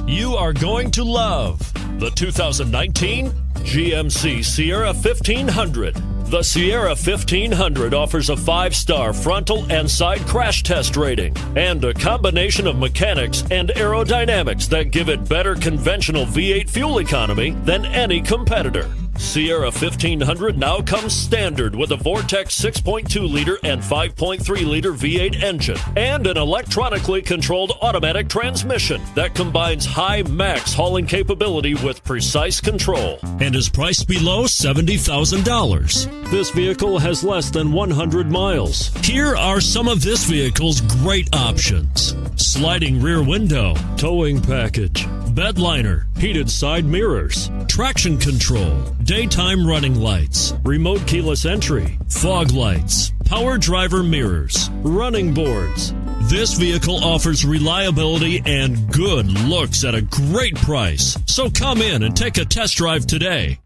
you are going to love the 2019 GMC Sierra 1500. The Sierra 1500 offers a 5-star frontal and side crash test rating and a combination of mechanics and aerodynamics that give it better conventional V8 fuel economy than any competitor. Sierra 1500 now comes standard with a Vortex 6.2-liter and 5.3-liter V8 engine and an electronically controlled automatic transmission that combines high max hauling capability with precise control and is priced below $70,000. This vehicle has less than 100 miles. Here are some of this vehicle's great options: sliding rear window, towing package, bed liner, heated side mirrors, traction control, daytime running lights, remote keyless entry, fog lights, power driver mirrors, running boards. This vehicle offers reliability and good looks at a great price. So come in and take a test drive today.